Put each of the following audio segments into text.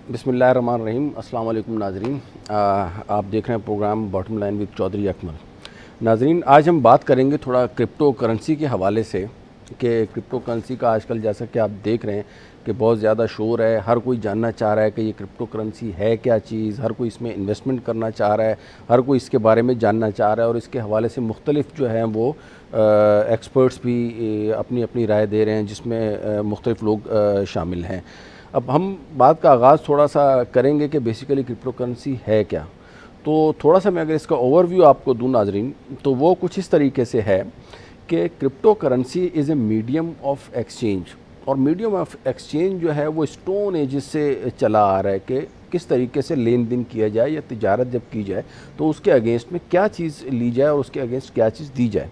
बिस्मिल्लाहिर्रहमानिर्रहीम। अस्सलाम वालेकुम नाज़रीन। आप देख रहे हैं programme bottom line with Chaudhry Akmal. नाज़रीन, आज हम बात करेंगे थोड़ा क्रिप्टो करेंसी के हवाले से कि क्रिप्टो करेंसी का आजकल जैसा कि आप देख रहे हैं कि बहुत ज़्यादा शोर है। हर कोई जानना चाह रहा है कि ये क्रिप्टो करेंसी है क्या चीज़, हर कोई इसमें इन्वेस्टमेंट करना चाह रहा है, हर कोई इसके बारे में जानना चाह रहा है और इसके हवाले से मुख्तलिफ जो हैं वो एक्सपर्ट्स भी अपनी अपनी राय दे रहे हैं, जिसमें मुख्तलिफ लोग शामिल हैं। अब हम बात का आगाज़ थोड़ा सा करेंगे कि बेसिकली क्रिप्टो करेंसी है क्या। तो थोड़ा सा मैं अगर इसका ओवरव्यू आपको दूँ नाजरीन, तो वो कुछ इस तरीके से है कि crypto currency is a medium of exchange. और मीडियम ऑफ एक्सचेंज जो है वो स्टोन एजेस से चला आ रहा है कि किस तरीके से लेन देन किया जाए या तिजारत जब की जाए तो उसके अगेंस्ट में क्या चीज़ ली जाए और उसके अगेंस्ट क्या चीज़ दी जाए।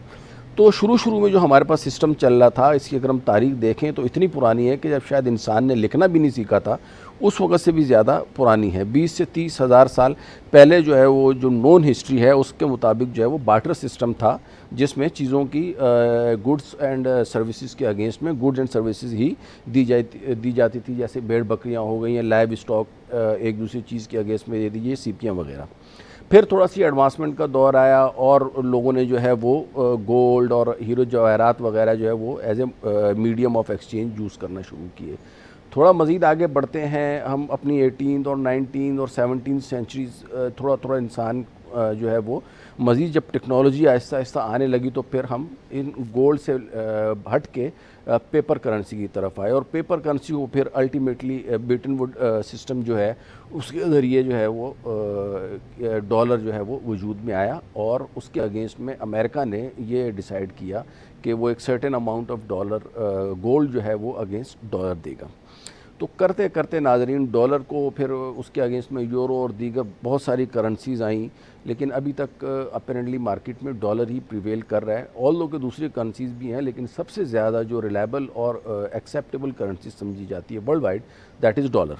तो शुरू में जो हमारे पास सिस्टम चल रहा था, इसकी अगर हम तारीख देखें तो इतनी पुरानी है कि जब शायद इंसान ने लिखना भी नहीं सीखा था उस वक़्त से भी ज़्यादा पुरानी है। 20 से 30 हज़ार साल पहले जो है वो जो नोन हिस्ट्री है उसके मुताबिक जो है वो बार्टर सिस्टम था, जिसमें चीज़ों की गुड्स एंड सर्विसेज के अगेंस्ट में गुड्स एंड सर्विसेज ही दी जाती थी। जैसे भेड़ बकरियाँ हो गई हैं, लाइव स्टॉक एक दूसरी चीज़ के अगेंस्ट में दे दीजिए, सीपियाँ वगैरह। फिर थोड़ा सी एडवांसमेंट का दौर आया और लोगों ने जो है वो गोल्ड और हीरो जवाहरात वगैरह जो है वो as a medium of exchange use करना शुरू किए। थोड़ा मज़ीद आगे बढ़ते हैं हम अपनी 18th और 19th और 17th सेंचुरीज़, थोड़ा इंसान जो है वो मज़ीद जब टेक्नोलॉजी आहिस्ता आहिस्ता आने लगी तो फिर हम इन गोल्ड से हट के पेपर करेंसी की तरफ आए। और पेपर करेंसी को फिर अल्टीमेटली ब्रेटन वुड सिस्टम जो है उसके ज़रिए जो है वो डॉलर जो है वो वजूद में आया और उसके अगेंस्ट में अमेरिका ने ये डिसाइड किया कि वो एक certain amount of dollar gold जो है वो अगेंस्ट डॉलर देगा। तो करते करते नाजरीन डॉलर को फिर उसके अगेंस्ट में यूरो और दीगर बहुत सारी करेंसीज़ आई, लेकिन अभी तक अपेरेंटली मार्केट में डॉलर ही प्रिवेल कर रहा है। ऑल दो के दूसरी करेंसीज़ भी हैं, लेकिन सबसे ज़्यादा जो रिलायबल और एक्सेप्टेबल करेंसी समझी जाती है world wide, that is dollar.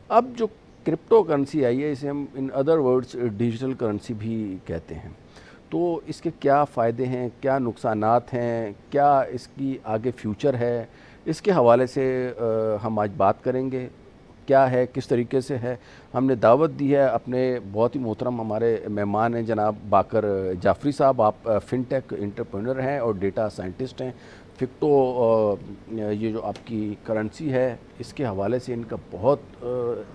अब जो क्रिप्टो करेंसी आई है इसे हम in other words digital currency भी कहते हैं। तो इसके क्या फ़ायदे हैं, क्या नुकसानात हैं, क्या इसकी आगे फ्यूचर है, इसके हवाले से हम आज बात करेंगे। क्या है, किस तरीके से है। हमने दावत दी है अपने बहुत ही मोहतरम हमारे मेहमान हैं जनाब बाकर जाफरी साहब। आप फिनटेक एंटरप्रेन्योर हैं और डेटा साइंटिस्ट हैं। फिक्टो ये जो आपकी करेंसी है इसके हवाले से इनका बहुत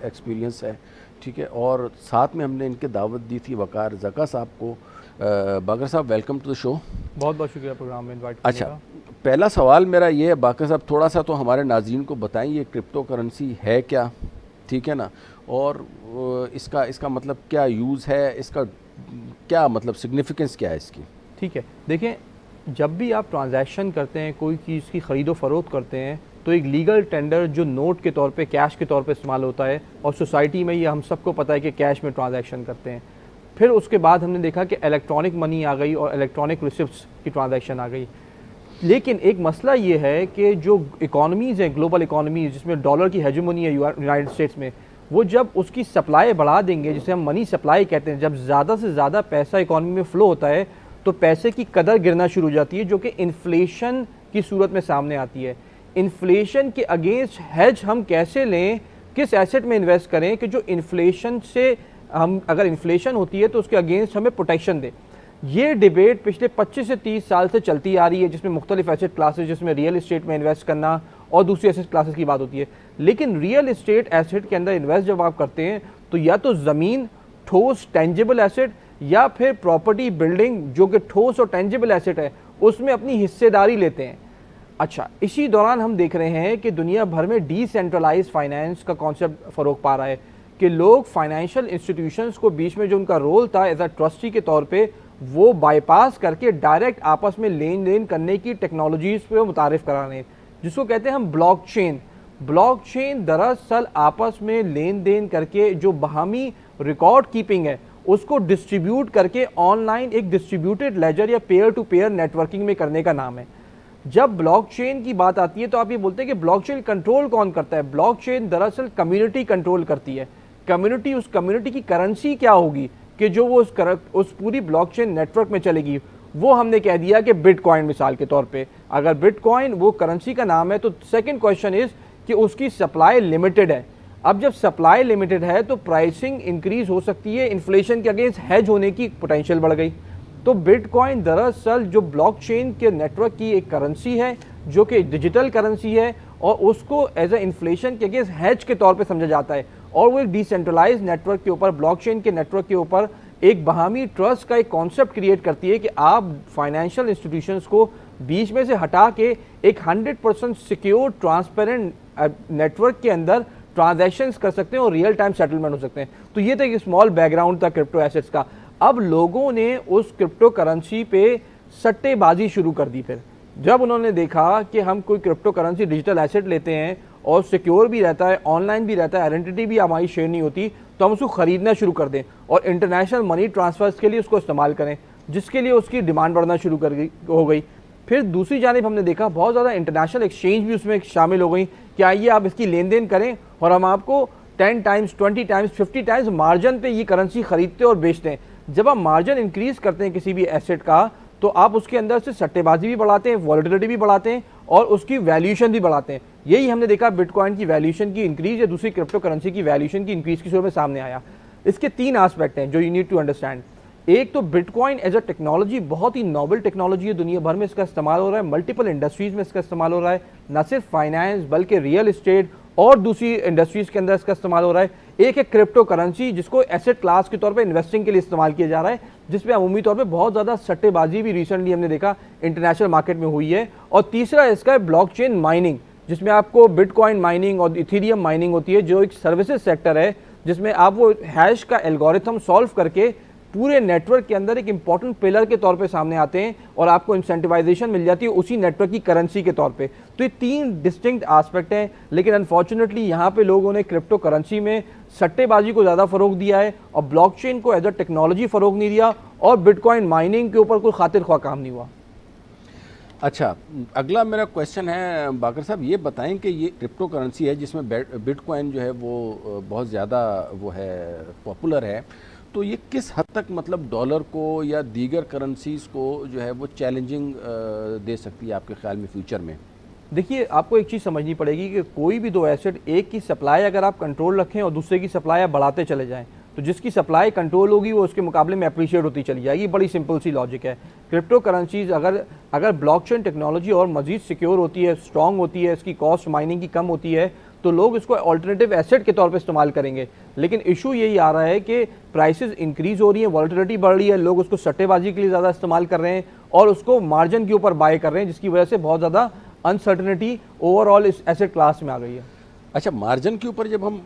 एक्सपीरियंस है, ठीक है। और साथ में हमने इनके दावत दी थी वकार ज़का साहब को। बाकर साहब, वेलकम टू द शो। बहुत बहुत शुक्रिया प्रोग्राम में इनवाइट करने का। अच्छा, पहला सवाल मेरा ये है बाकर साहब, थोड़ा सा तो हमारे नाज़रीन को बताएं ये क्रिप्टो करेंसी है क्या, ठीक है ना, और इसका मतलब क्या यूज़ है, इसका क्या मतलब सिग्निफिकेंस क्या है इसकी। ठीक है, देखें, जब भी आप ट्रांजैक्शन करते हैं, कोई चीज़ की ख़रीदो फरोख्त करते हैं, तो एक लीगल टेंडर जो नोट के तौर पे, कैश के तौर पे इस्तेमाल होता है, और सोसाइटी में ये हम सबको पता है कि कैश में ट्रांजैक्शन करते हैं। फिर उसके बाद हमने देखा कि इलेक्ट्रॉनिक मनी आ गई और इलेक्ट्रॉनिक रिसिप्ट्स की ट्रांजैक्शन आ गई। लेकिन एक मसला ये है कि जो इकॉनमीज़ हैं, ग्लोबल इकॉनमीज़ जिसमें डॉलर की हेजेमोनी है यूनाइटेड स्टेट्स में, वो जब उसकी सप्लाई बढ़ा देंगे, जिसे हम मनी सप्लाई कहते हैं, जब ज़्यादा से ज़्यादा पैसा इकॉनमी में फ़्लो होता है तो पैसे की कदर गिरना शुरू हो जाती है, जो कि इन्फ्लेशन की सूरत में सामने आती है। इन्फ्लेशन के अगेंस्ट हेज हम कैसे लें, किस एसेट में इन्वेस्ट करें कि जो इन्फ्लेशन से हम, अगर इन्फ्लेशन होती है तो उसके अगेंस्ट हमें प्रोटेक्शन दे। ये डिबेट पिछले 25 से 30 साल से चलती आ रही है, जिसमें मुख्तलिफ एसेट क्लासेस, जिसमें रियल इस्टेट में इन्वेस्ट करना और दूसरी एसेट क्लासेस की बात होती है। लेकिन रियल इस्टेट एसेट के अंदर इन्वेस्ट जब आप करते हैं तो या तो ज़मीन, ठोस टेंजिबल एसेट, या फिर प्रॉपर्टी, बिल्डिंग, जो कि ठोस और टेंजिबल एसेट है, उसमें अपनी हिस्सेदारी लेते हैं। अच्छा, इसी दौरान हम देख रहे हैं कि दुनिया भर में डिसेंट्रलाइज फाइनेंस का कॉन्सेप्ट फ़रोग पा रहा है कि लोग फाइनेंशियल इंस्टीट्यूशंस को बीच में जो उनका रोल था एज अ ट्रस्टी के तौर पे, वो बाईपास करके डायरेक्ट आपस में लेन देन करने की टेक्नोलॉजीज़ पे मुतारिफ करा रहे हैं, जिसको कहते हैं हम ब्लॉकचेन। ब्लॉकचेन दरअसल आपस में लेन देन करके जो बाहमी रिकॉर्ड कीपिंग है उसको डिस्ट्रीब्यूट करके ऑनलाइन एक डिस्ट्रीब्यूटेड लेजर या पेयर टू पेयर नेटवर्किंग में करने का नाम है। जब ब्लॉकचेन की बात आती है तो आप ये बोलते हैं कि ब्लॉकचेन कंट्रोल कौन करता है। ब्लॉकचेन दरअसल कम्युनिटी कंट्रोल करती है। कम्युनिटी, उस कम्युनिटी की करेंसी क्या होगी कि जो वो उस पूरी ब्लॉकचेन नेटवर्क में चलेगी, वो हमने कह दिया कि बिटकॉइन मिसाल के तौर पे। अगर बिटकॉइन वो करेंसी का नाम है तो सेकंड क्वेश्चन इज कि उसकी सप्लाई लिमिटेड है। अब जब सप्लाई लिमिटेड है तो प्राइसिंग इंक्रीज हो सकती है, इन्फ्लेशन के अगेंस्ट हेज होने की पोटेंशियल बढ़ गई। तो बिटकॉइन दरअसल जो ब्लॉकचेन के नेटवर्क की एक करेंसी है जो कि डिजिटल करेंसी है और उसको एज ए इन्फ्लेशन के अगेंस्ट हेज के तौर पे समझा जाता है, और वो एक डिसेंट्रलाइज नेटवर्क के ऊपर, ब्लॉकचेन के नेटवर्क के ऊपर एक बहामी ट्रस्ट का एक कॉन्सेप्ट क्रिएट करती है कि आप फाइनेंशियल इंस्टीट्यूशंस को बीच में से हटा के एक 100% सिक्योर ट्रांसपेरेंट नेटवर्क के अंदर ट्रांजैक्शंस कर सकते हैं और रियल टाइम सेटलमेंट हो सकते हैं। तो ये तो एक स्मॉल बैकग्राउंड था क्रिप्टो एसेट्स का। अब लोगों ने उस क्रिप्टो करेंसी पे सट्टेबाजी शुरू कर दी। फिर जब उन्होंने देखा कि हम कोई क्रिप्टो करेंसी डिजिटल एसेट लेते हैं और सिक्योर भी रहता है, ऑनलाइन भी रहता है, आइडेंटिटी भी हमारी शेयर नहीं होती, तो हम उसको खरीदना शुरू कर दें और इंटरनेशनल मनी ट्रांसफर्स के लिए उसको इस्तेमाल करें, जिसके लिए उसकी डिमांड बढ़ना शुरू हो गई। फिर दूसरी जानिब हमने देखा बहुत ज़्यादा इंटरनेशनल एक्सचेंज भी उसमें शामिल हो गई कि आइए आप इसकी लेन देन करें और हम आपको 10 टाइम्स, 20 टाइम्स, 50 टाइम्स मार्जिन पे ये करेंसी खरीदते और बेचते हैं। जब आप मार्जिन इंक्रीज करते हैं किसी भी एसेट का, तो आप उसके अंदर से सट्टेबाजी भी बढ़ाते हैं, वॉलेटिलिटी भी बढ़ाते हैं और उसकी वैल्यूएशन भी बढ़ाते हैं। यही हमने देखा बिटकॉइन की वैल्यूएशन की इंक्रीज या दूसरी क्रिप्टो करेंसी की वैल्यूएशन की इंक्रीज की सूरत में सामने आया। इसके 3 एस्पेक्ट हैं जो यू नीड टू अंडरस्टैंड। एक तो बिटकॉइन एज अ टेक्नोलॉजी बहुत ही नॉवल टेक्नोलॉजी है, दुनिया भर में इसका इस्तेमाल हो रहा है, मल्टीपल इंडस्ट्रीज में इसका इस्तेमाल हो रहा है, न सिर्फ फाइनेंस बल्कि रियल इस्टेट और दूसरी इंडस्ट्रीज के अंदर इसका इस्तेमाल हो रहा है। एक है क्रिप्टो करेंसी जिसको एसेट क्लास के तौर पे इन्वेस्टिंग के लिए इस्तेमाल किया जा रहा है, जिसमें अमूमी तौर पे बहुत ज़्यादा सट्टेबाजी भी रिसेंटली हमने देखा इंटरनेशनल मार्केट में हुई है। और तीसरा इसका है ब्लॉकचेन माइनिंग, जिसमें आपको बिटकॉइन माइनिंग और इथेरियम माइनिंग होती है, जो एक सर्विसेज सेक्टर है जिसमें आप वो हैश का एल्गोरिथम सॉल्व करके पूरे नेटवर्क के अंदर एक इंपॉर्टेंट पिलर के तौर पे सामने आते हैं और आपको इंसेंटिवाइजेशन मिल जाती है उसी नेटवर्क की करेंसी के तौर पे। तो ये 3 डिस्टिंक्ट एस्पेक्ट हैं, लेकिन अनफॉर्चुनेटली यहाँ पे लोगों ने क्रिप्टो करेंसी में सट्टेबाजी को ज़्यादा फ़रोग दिया है और ब्लॉकचेन को एज अ टेक्नोलॉजी फ़रोग नहीं दिया और बिटकॉइन माइनिंग के ऊपर कोई खातिर ख्वाह काम नहीं हुआ। अच्छा, अगला मेरा क्वेश्चन है बाकर साहब, ये बताएं कि ये क्रिप्टो करेंसी है जिसमें बिटकॉइन जो है वो बहुत ज़्यादा वो है पॉपुलर है, तो ये किस हद तक मतलब डॉलर को या दीगर करेंसीज को जो है वो चैलेंजिंग दे सकती है आपके ख्याल में फ्यूचर में? देखिए, आपको एक चीज़ समझनी पड़ेगी कि कोई भी 2 एसेट, एक की सप्लाई अगर आप कंट्रोल रखें और दूसरे की सप्लाई आप बढ़ाते चले जाएं, तो जिसकी सप्लाई कंट्रोल होगी वो उसके मुकाबले में अप्रिशिएट होती चली जाएगी। बड़ी सिंपल सी लॉजिक है। क्रिप्टो करेंसीज अगर ब्लॉकचेन टेक्नोलॉजी और मजीद सिक्योर होती है, स्ट्रॉन्ग होती है, इसकी कॉस्ट माइनिंग की कम होती है, तो लोग इसको अल्टरनेटिव एसेट के तौर पे इस्तेमाल करेंगे। लेकिन इशू यही आ रहा है कि प्राइसेस इंक्रीज हो रही है, वॉलेटिलिटी बढ़ रही है, लोग उसको सट्टेबाजी के लिए ज़्यादा इस्तेमाल कर रहे हैं और उसको मार्जिन के ऊपर बाय कर रहे हैं, जिसकी वजह से बहुत ज़्यादा अनसर्टनिटी ओवरऑल इस एसेट क्लास में आ गई है। अच्छा, मार्जिन के ऊपर जब हम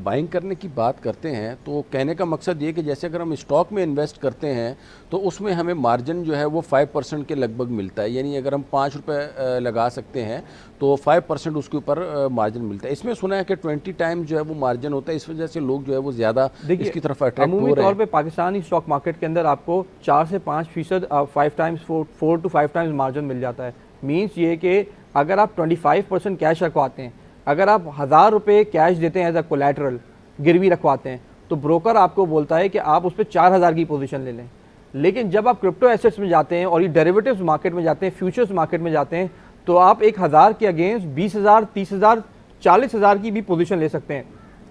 बाइंग करने की बात करते हैं तो कहने का मकसद ये कि जैसे अगर हम स्टॉक में इन्वेस्ट करते हैं तो उसमें हमें मार्जिन जो है वो 5% के लगभग मिलता है, यानी अगर हम 5 रुपये लगा सकते हैं तो 5% उसके ऊपर मार्जिन मिलता है। इसमें सुना है कि 20 टाइम जो है वो मार्जिन होता है, इस वजह से लोग जो है वो ज़्यादा इसकी तरफ अट्रैक्ट हो रहे हैं। अमूमी तौर पे पाकिस्तानी स्टॉक मार्केट के अंदर आपको 4 से 5% 4 to 5 टाइम्स मार्जिन मिल जाता है। मीन्स ये कि अगर आप 25% कैश रखवाते हैं, अगर आप 1000 रुपये कैश देते हैं एज अ कोलैटरल, गिरवी रखवाते हैं, तो ब्रोकर आपको बोलता है कि आप उस पर 4000 की पोजीशन ले लें। लेकिन जब आप क्रिप्टो एसेट्स में जाते हैं और ये डेरिवेटिव्स मार्केट में जाते हैं, फ्यूचर्स मार्केट में जाते हैं, तो आप 1000 के अगेंस्ट 20,000, 30,000, 40,000 की भी पोजीशन ले सकते हैं।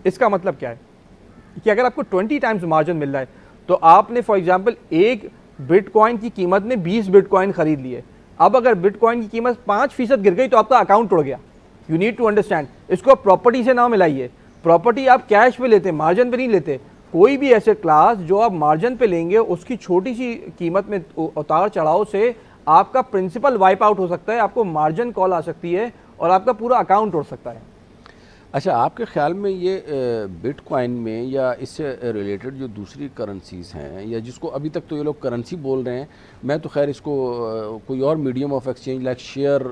इसका मतलब क्या है कि अगर आपको 20 टाइम्स मार्जिन मिल रहा है तो आपने फॉर एग्जांपल एक बिटकॉइन की कीमत में 20 बिटकॉइन खरीद लिए। अब अगर बिटकॉइन की कीमत 5% गिर गई तो आपका अकाउंट उड़ गया। यू नीड टू अंडरस्टैंड, इसको प्रॉपर्टी से ना मिलाइए। प्रॉपर्टी आप कैश पे लेते, मार्जिन पे नहीं लेते। कोई भी एसेट क्लास जो आप मार्जिन पे लेंगे उसकी छोटी सी कीमत में उतार चढ़ाव से आपका प्रिंसिपल वाइप आउट हो सकता है, आपको मार्जिन कॉल आ सकती है और आपका पूरा अकाउंट उड़ सकता है। अच्छा, आपके ख्याल में ये बिटकॉइन में या इससे रिलेटेड जो दूसरी करेंसीज़ हैं, या जिसको अभी तक तो ये लोग करेंसी बोल रहे हैं, मैं तो खैर इसको कोई और medium of exchange like share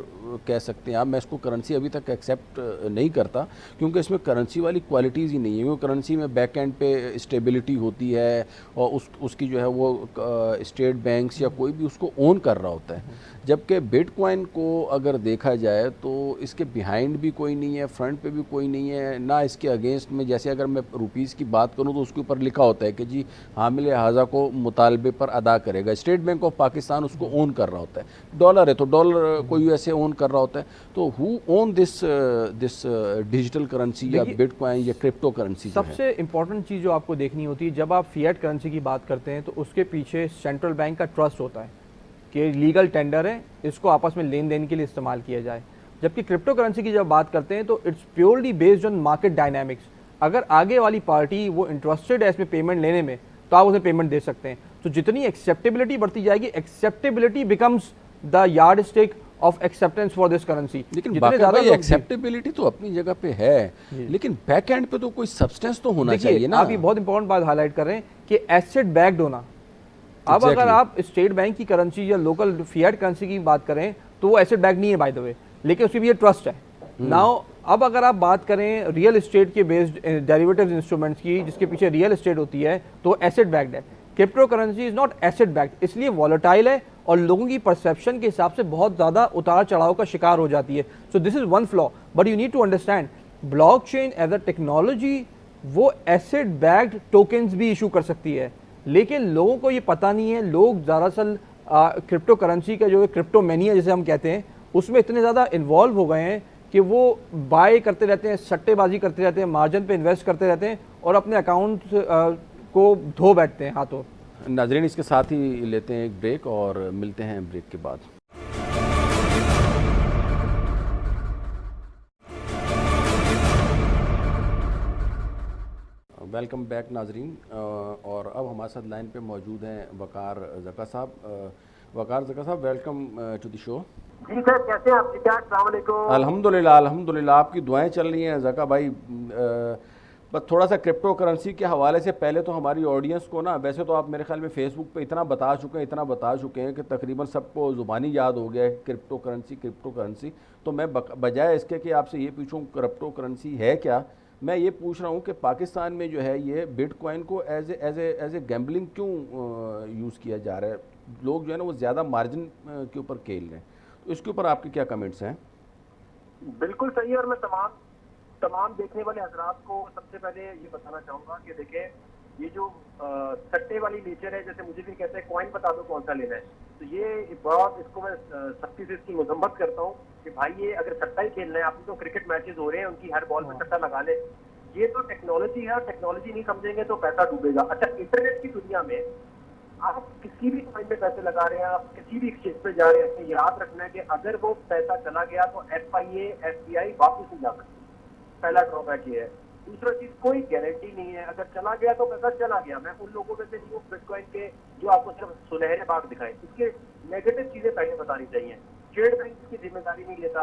कह सकते हैं आप, मैं इसको करेंसी अभी तक एक्सेप्ट नहीं करता, क्योंकि इसमें करेंसी वाली क्वालिटीज़ ही नहीं है। क्योंकि करेंसी में बैक एंड पे स्टेबिलिटी होती है और उसकी जो है वो स्टेट बैंक्स या कोई भी उसको ओन कर रहा होता है, जबकि बिटकॉइन को अगर देखा जाए तो इसके बिहाइंड भी कोई नहीं है, फ्रंट पे भी कोई नहीं है, ना इसके अगेंस्ट में। जैसे अगर मैं रुपीज़ की बात करूं तो उसके ऊपर लिखा होता है कि जी हामिल हाजा को मुतालबे पर अदा करेगा, स्टेट बैंक ऑफ पाकिस्तान उसको ओन कर रहा होता है। डॉलर है तो डॉलर कोई ऐसे ओन कर कर रहा होता है, तो who own this this digital currency या बिटकॉइन या क्रिप्टो करेंसी? सबसे इंपॉर्टेंट चीज़ जो आपको देखनी होती है जब आप फिएट करेंसी की बात करते हैं, तो उसके पीछे सेंट्रल बैंक का ट्रस्ट होता है कि लीगल टेंडर है, इसको आपस में लेन देन के लिए इस्तेमाल किया जाए। जबकि क्रिप्टो करेंसी की जब बात करते हैं तो it's purely based on market dynamics. अगर आगे वाली पार्टी वो इंटरेस्टेड है इसमें पेमेंट लेने में, तो आप उसे पेमेंट दे सकते हैं। तो जितनी एक्सेप्टेबिलिटी बढ़ती जाएगी, acceptability becomes the yard stick of acceptance for this currency. लेकिन एक्सेप्टेबिलिटी तो अपनी जगह पे है, लेकिन बैक एंड पे तो कोई सब्सटेंस तो होना चाहिए ना। आप ये बहुत इंपॉर्टेंट बात हाईलाइट कर रहे हैं कि एसेट बैक्ड होना। अब अगर आप स्टेट बैंक की करेंसी या लोकल फिएट करेंसी की बात करें तो वो एसेट बैक नहीं है बाय द वे, लेकिन उसकी भी ये ट्रस्ट है। नाउ अब अगर आप बात करें रियल एस्टेट के बेस्ड डेरिवेटिव्स इंस्ट्रूमेंट्स की, जिसके पीछे रियल एस्टेट होती है, तो एसेट बैक्ड है। Crypto currency is not asset backed, इसलिए वॉलेटाइल है और लोगों की परसेप्शन के हिसाब से बहुत ज़्यादा उतार चढ़ाव का शिकार हो जाती है। So this is one flaw, but you need to understand blockchain as a technology वो एसेट बैक्ड टोकन्स भी इशू कर सकती है, लेकिन लोगों को ये पता नहीं है। लोग दरअसल क्रिप्टो करेंसी का जो क्रिप्टो मैनिया जिसे हम कहते हैं, उसमें इतने ज़्यादा इन्वॉल्व हो गए हैं कि वो बाय करते रहते हैं, सट्टेबाजी करते रहते हैं, मार्जिन पे इन्वेस्ट करते रहते हैं और अपने अकाउंट को धो बैठते हैं हाथों। नाज़रीन, इसके साथ ही लेते हैं एक ब्रेक और मिलते हैं ब्रेक के बाद। वेलकम बैक नाजरीन, और अब हमारे साथ लाइन पे मौजूद हैं वकार ज़का साहब। वकार ज़का साहब, वेलकम टू द शो। जी सर, कैसे हैं आप? ठीक ठाक, अस्सलाम वालेकुम। अल्हम्दुलिल्लाह अल्हम्दुलिल्लाह, आपकी दुआएं चल रही हैं ज़का भाई। बस थोड़ा सा क्रिप्टो करेंसी के हवाले से पहले तो हमारी ऑडियंस को ना, वैसे तो आप मेरे ख्याल में फेसबुक पे इतना बता चुके हैं कि तकरीबन सबको ज़ुबानी याद हो गया है क्रिप्टो करेंसी। तो मैं बजाय इसके कि आपसे ये पूछूं क्रिप्टो करेंसी है क्या, मैं ये पूछ रहा हूँ कि पाकिस्तान में जो है ये बिटकॉइन को एज ए गैम्बलिंग क्यों यूज़ किया जा रहा है? लोग जो है ना वो ज़्यादा मार्जिन के ऊपर खेल रहे हैं, तो इसके ऊपर आपके क्या कमेंट्स हैं? बिल्कुल सही है, और मैं तमाम देखने वाले हजरात को सबसे पहले ये बताना चाहूंगा कि देखें, ये जो सट्टे वाली नेचर है, जैसे मुझे भी कहते हैं कॉइन बता दो कौन सा लेना है, तो ये बहुत, इसको मैं सख्ती से इसकी मजम्मत करता हूँ कि भाई ये अगर सट्टा ही खेलना है, आपने तो क्रिकेट मैचेस हो रहे हैं, उनकी हर बॉल पे सट्टा लगा ले, ये तो टेक्नोलॉजी है, टेक्नोलॉजी नहीं समझेंगे तो पैसा डूबेगा। अच्छा, इंटरनेट की दुनिया में आप किसी भी कॉइन में पैसे लगा रहे हैं, आप किसी भी एक्सचेंज पे जा रहे हैं, याद रखना है कि अगर वो पैसा चला गया तो FIA FBI वापस नहीं जा सकती। पहला ड्रॉबैक ये है। दूसरा चीज, कोई गारंटी नहीं है, अगर चला गया तो पैसा चला गया। मैं उन लोगों में से नहीं हूँ बिटकॉइन के जो आपको सिर्फ सुनहरे बाग दिखाए, इसके नेगेटिव चीजें पहले बतानी चाहिए। स्टेट बैंक इसकी जिम्मेदारी नहीं लेता,